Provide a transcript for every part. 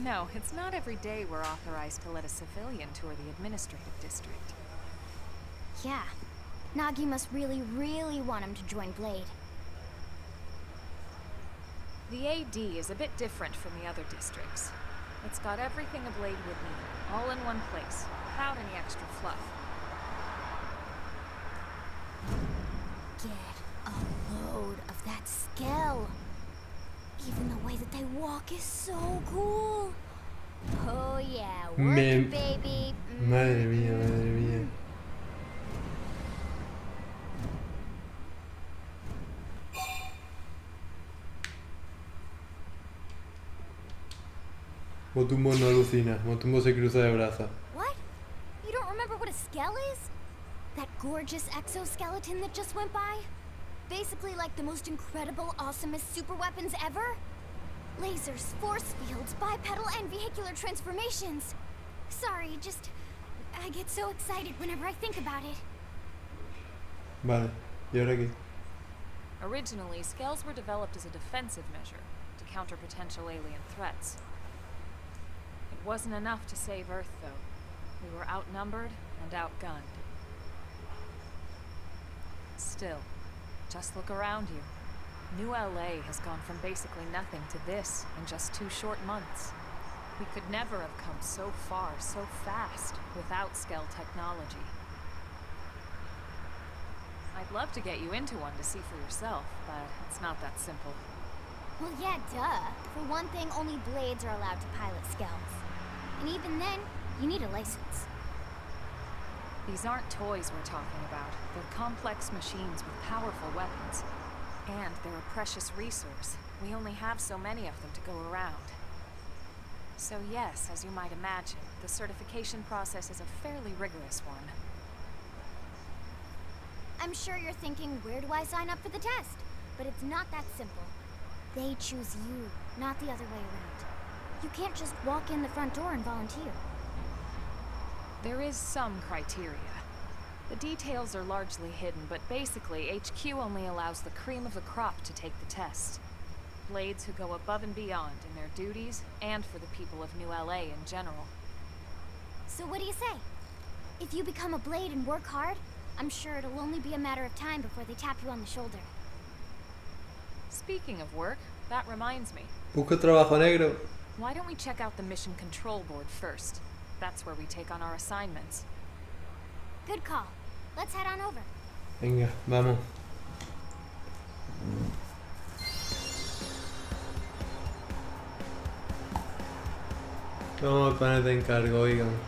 know, it's not every day we're authorized to let a civilian tour the administrative district. Yeah. Nagi must really, really want him to join Blade. The AD is a bit different from the other districts. It's got everything a Blade would need, all in one place, without any extra fluff. Get a load of that scale. Even the way that they walk is so cool. Oh yeah, work it, baby. Madre mía, madre mía. Motumbo no alucina, Motumbo se cruza de brazos. What? You don't remember what a scale is? That gorgeous exoskeleton that just went by? Basically like the most incredible, awesomest super weapons ever? Lasers, force fields, bipedal and vehicular transformations. Sorry, just... I get so excited whenever I think about it. Vale, ¿y ahora qué? Originally, scales were developed as a defensive measure to counter potential alien threats. It wasn't enough to save Earth, though. We were outnumbered and outgunned. Still, just look around you. New LA has gone from basically nothing to this in just 2 short months. We could never have come so far, so fast, without scale technology. I'd love to get you into one to see for yourself, but it's not that simple. Well, yeah, duh. For one thing, only Blades are allowed to pilot scales. And even then, you need a license. These aren't toys we're talking about. They're complex machines with powerful weapons. And they're a precious resource. We only have so many of them to go around. So yes, as you might imagine, the certification process is a fairly rigorous one. I'm sure you're thinking, where do I sign up for the test? But it's not that simple. They choose you, not the other way around. You can't just walk in the front door and volunteer. There is some criteria. The details are largely hidden, but basically, HQ only allows the cream of the crop to take the test. Blades who go above and beyond in their duties, and for the people of New LA in general. So what do you say? If you become a Blade and work hard, I'm sure it'll only be a matter of time before they tap you on the shoulder. Speaking of work, that reminds me. Busco trabajo negro. Why don't we check out the mission control board first? That's where we take on our assignments. Good call. Let's head on over. Venga, vamos. Vamos al panel de encargo, oigan.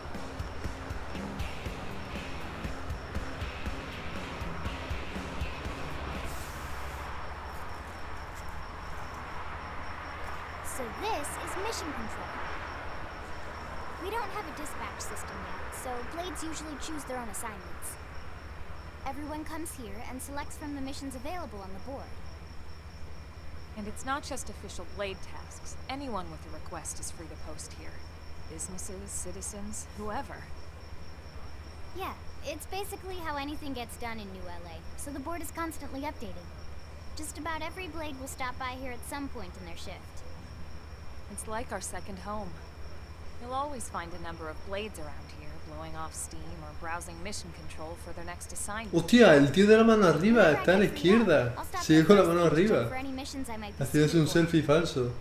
So this is mission control. We don't have a dispatch system yet, so Blades usually choose their own assignments. Everyone comes here and selects from the missions available on the board. And it's not just official Blade tasks. Anyone with a request is free to post here. Businesses, citizens, whoever. Yeah, it's basically how anything gets done in New LA, so the board is constantly updating. Just about every Blade will stop by here at some point in their shift. It's like our second home. You'll always find a number of Blades around here, blowing off steam or browsing mission control for their next assignment. Hostia, el tío de la mano arriba está a la izquierda. Sigue con la mano arriba. Haciéndose un selfie falso.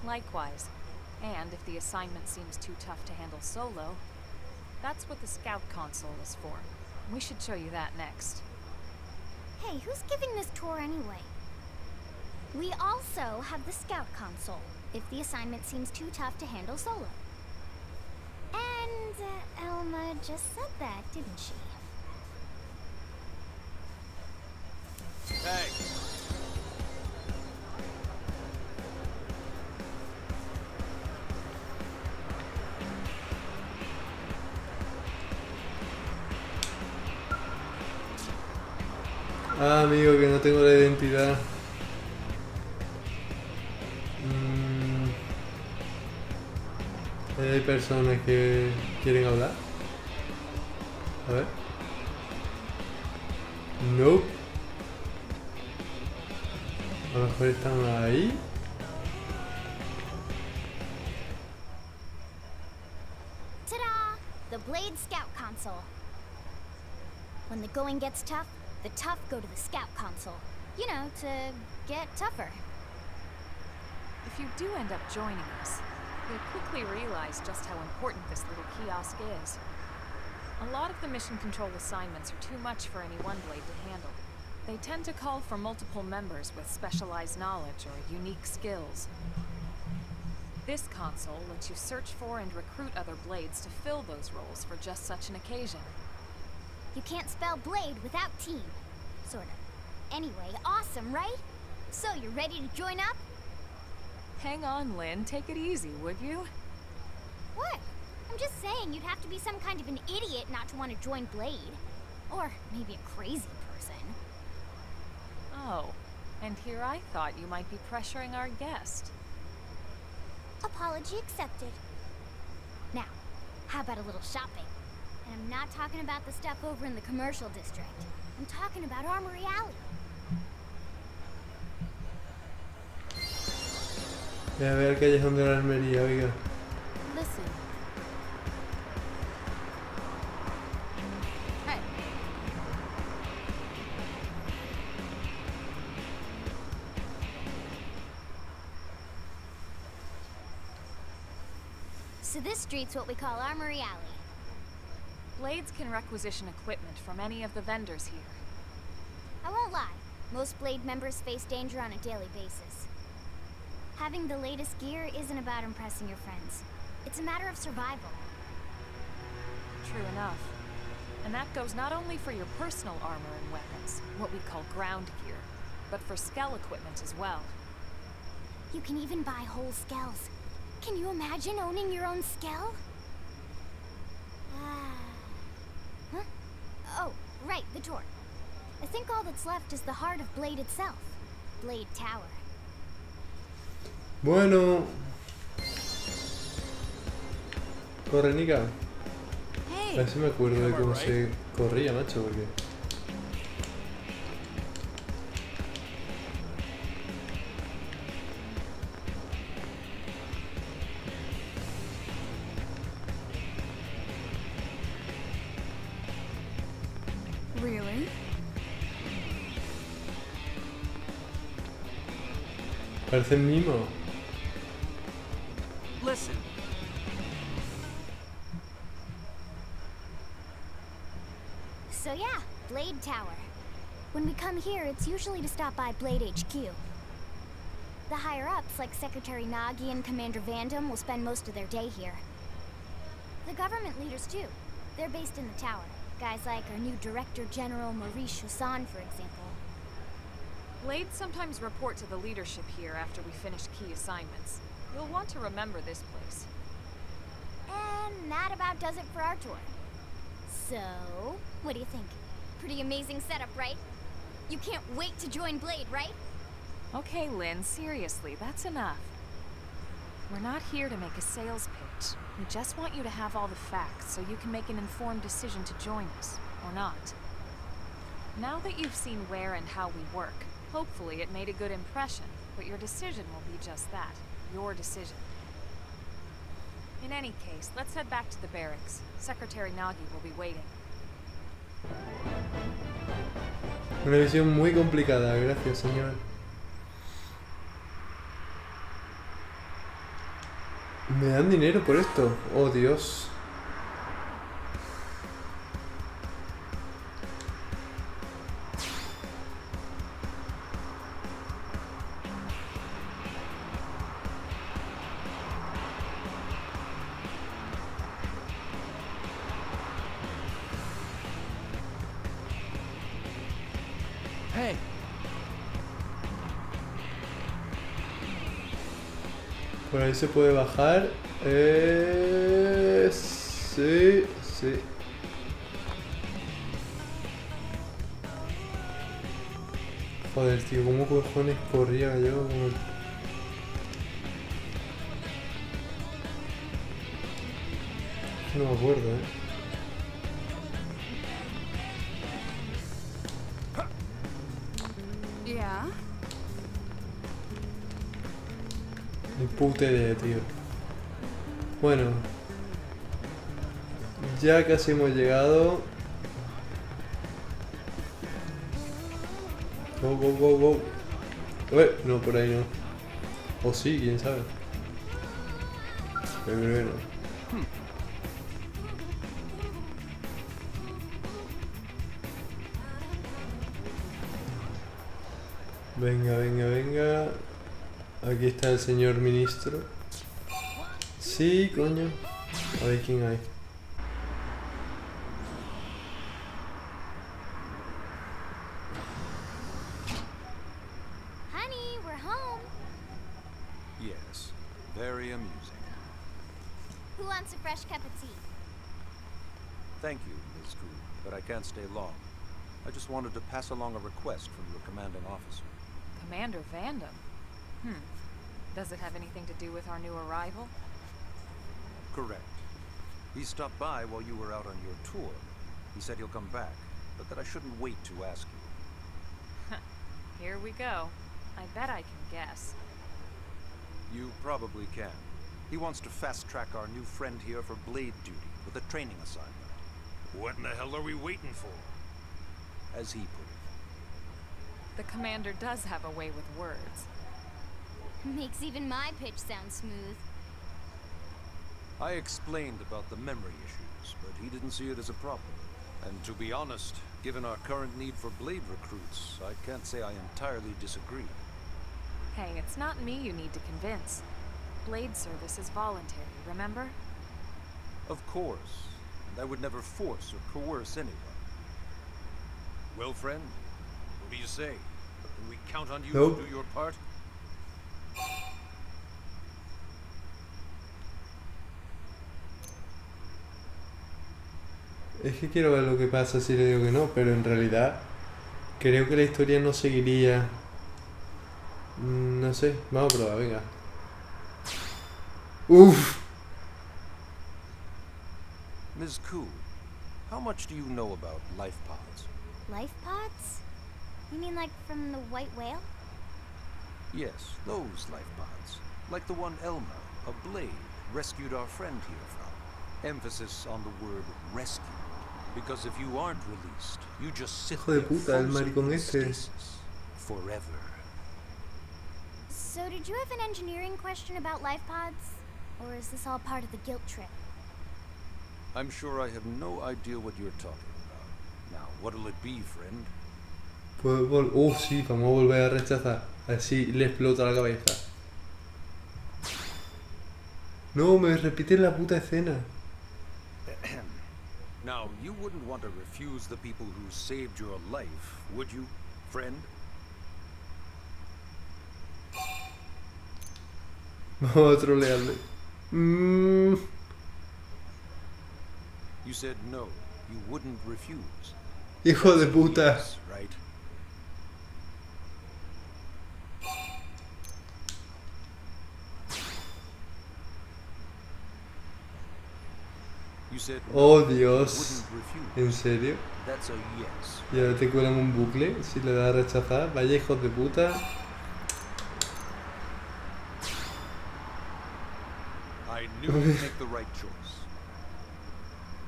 Likewise. And if the assignment seems too tough to handle solo, that's what the scout console is for. We should show you that next. Hey, who's giving this tour anyway? We also have the scout console, if the assignment seems too tough to handle solo. And Elma just said that, didn't she? Hey. Ah, amigo, que no tengo la identidad. Hay personas que quieren hablar. A ver. Nope. A lo mejor están ahí. Ta-da! The Blade Scout Console. When the going gets tough, the tough go to the Scout Console. You know, to get tougher. If you do end up joining us, you'll quickly realize just how important this little kiosk is. A lot of the mission control assignments are too much for any one blade to handle. They tend to call for multiple members with specialized knowledge or unique skills. This console lets you search for and recruit other blades to fill those roles for just such an occasion. You can't spell blade without team. Sort of. Anyway, awesome, right? So, you ready to join up? Hang on, Lynn. Take it easy, would you? What? I'm just saying you'd have to be some kind of an idiot not to want to join Blade. Or maybe a crazy person. Oh, and here I thought you might be pressuring our guest. Apology accepted. Now, how about a little shopping? And I'm not talking about the stuff over in the commercial district. I'm talking about Armory Alley. Voy a ver el callejón de la armería, oiga. Listen. Hey. So this street's what we call Armory Alley. Blades can requisition equipment from any of the vendors here. I won't lie, most Blade members face danger on a daily basis. Having the latest gear isn't about impressing your friends. It's a matter of survival. True enough. And that goes not only for your personal armor and weapons, what we call ground gear, but for skell equipment as well. You can even buy whole skells. Can you imagine owning your own skell? Huh? Oh, right, the door. I think all that's left is the heart of Blade itself. Blade Tower. Bueno. Corre, Nika. A ver si me acuerdo de cómo se corría, macho, porque... Really? Parece un mimo. Listen. So yeah, Blade Tower. When we come here, it's usually to stop by Blade HQ. The higher-ups, like Secretary Nagi and Commander Vandam, will spend most of their day here. The government leaders, too. They're based in the tower. Guys like our new Director General Maurice Chussan, for example. Blades sometimes report to the leadership here after we finish key assignments. You'll want to remember this place. And that about does it for our tour. So, what do you think? Pretty amazing setup, right? You can't wait to join Blade, right? Okay, Lynn, seriously, that's enough. We're not here to make a sales pitch. We just want you to have all the facts so you can make an informed decision to join us, or not. Now that you've seen where and how we work, hopefully it made a good impression, but your decision will be just that, your decision. In any case, let's head back to the barracks. Secretary Nagi will be waiting. Una visión muy complicada, gracias, señor. ¿Me dan dinero por esto? Oh, Dios. Hey. Por ahí se puede bajar. Sí, sí. Joder, tío, ¿cómo cojones corría yo? No me acuerdo, Yeah. Ni puta idea, tío. Bueno. Ya casi hemos llegado. Go, go, go, go. No, por ahí no. O sí, quién sabe. Pero creo que no. Venga, venga, venga. Aquí está el señor ministro. Sí, coño. A ver quién hay. Honey, we're home. Yes, very amusing. Who wants a fresh cup of tea? Thank you, Ms. Koo, but I can't stay long. I just wanted to pass along a request from your commanding officer. Commander Vandam? Does it have anything to do with our new arrival? Correct. He stopped by while you were out on your tour. He said he'll come back, but that I shouldn't wait to ask you. Here we go. I bet I can guess. You probably can. He wants to fast-track our new friend here for blade duty with a training assignment. What in the hell are we waiting for? As he put it. The commander does have a way with words. Makes even my pitch sound smooth. I explained about the memory issues, but he didn't see it as a problem. And to be honest, given our current need for blade recruits, I can't say I entirely disagree. Hey, it's not me you need to convince. Blade service is voluntary, remember? Of course. And I would never force or coerce anyone. Well, friend, what do you say? Can we count on you Nope. to do your part? Es que quiero ver lo que pasa si le digo que no, pero en realidad creo que la historia no seguiría. No sé, vamos a probar, venga. Uff. Ms. Koo, how much do you know about life pods? Life pods? You mean like from the white whale? Yes, those life pods. Like the one Elma, a blade, rescued our friend here from. Emphasis on the word rescued. Because if you aren't released, you just sit Hijo de there puta, el frozen maricón in este. stasis forever. So did you have an engineering question about life pods? Or is this all part of the guilt trip? I'm sure I have no idea what you're talking about. Now, what'll it be, friend? Oh, sí, vamos a volver a rechazar. Así le explota la cabeza. No, me repite la puta escena. Now, you wouldn't want to refuse the people who saved your life, would you, friend? Vamos a trolearle. You said no, you wouldn't refuse. Hijo de puta. Yes, right? You said no, Oh, you Dios. wouldn't refuse. ¿En serio? That's a yes. Y ahora te cuelan un bucle si le das a rechazar. Vaya hijos de puta. I knew you'd make the right choice.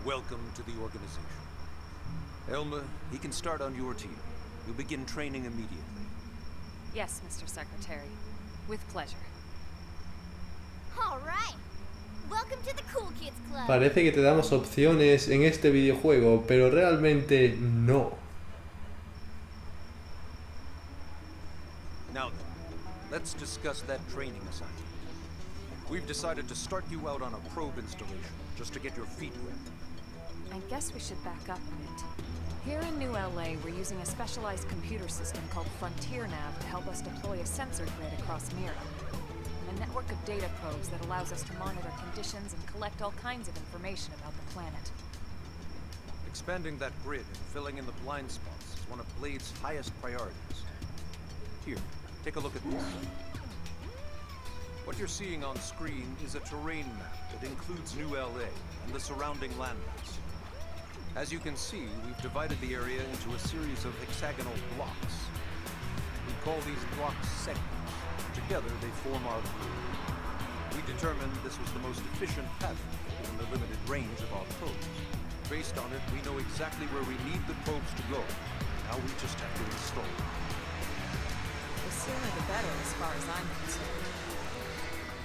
Welcome to the organization. Elma, he can start on your team. You'll begin training immediately. Yes, Mr. Secretary. With pleasure. All right. Welcome to the Cool Kids Club. Parece que te damos opciones en este videojuego, pero realmente no. Now then, let's discuss that training assignment. We've decided to start you out on a probe installation, just to get your feet wet. I guess we should back up a bit. Here in New LA, we're using a specialized computer system called Frontier Nav to help us deploy a sensor grid across Mira. A network of data probes that allows us to monitor conditions and collect all kinds of information about the planet. Expanding that grid and filling in the blind spots is one of Blade's highest priorities. Here, take a look at this. What you're seeing on screen is a terrain map that includes New LA and the surrounding landmass. As you can see, we've divided the area into a series of hexagonal blocks. We call these blocks segments. Together, they form our grid. We determined this was the most efficient pattern given the limited range of our probes. Based on it, we know exactly where we need the probes to go. Now we just have to install them. The sooner the better, as far as I'm concerned.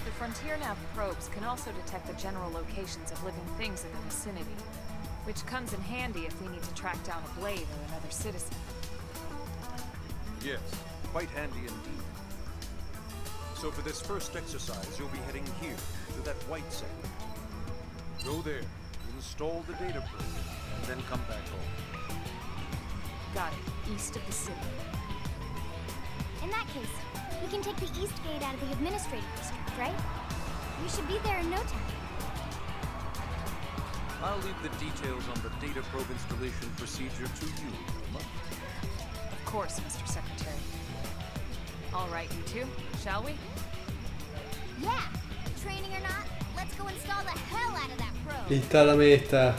The Frontier Nav probes can also detect the general locations of living things in the vicinity, which comes in handy if we need to track down a Blade or another citizen. Yes, quite handy indeed. So for this first exercise, you'll be heading here, to that white sector. Go there, install the data probe, and then come back home. Got it. East of the city. In that case, we can take the east gate out of the administrative district, right? We should be there in no time. I'll leave the details on the data probe installation procedure to you, Wilma. Of course, Mr. Secretary. All right, you two, shall we? Yeah! Training or not, let's go install the hell out of that probe! Instálame esta.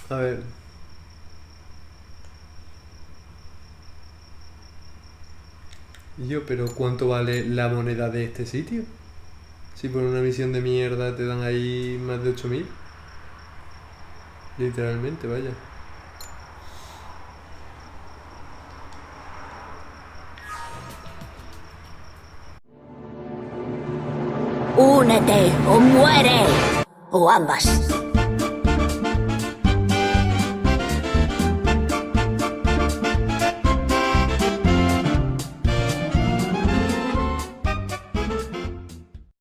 A ver. Yo, pero ¿cuánto vale la moneda de este sitio? Si por una misión de mierda te dan ahí más de 8000. Literalmente, vaya. Únete o muere. O ambas.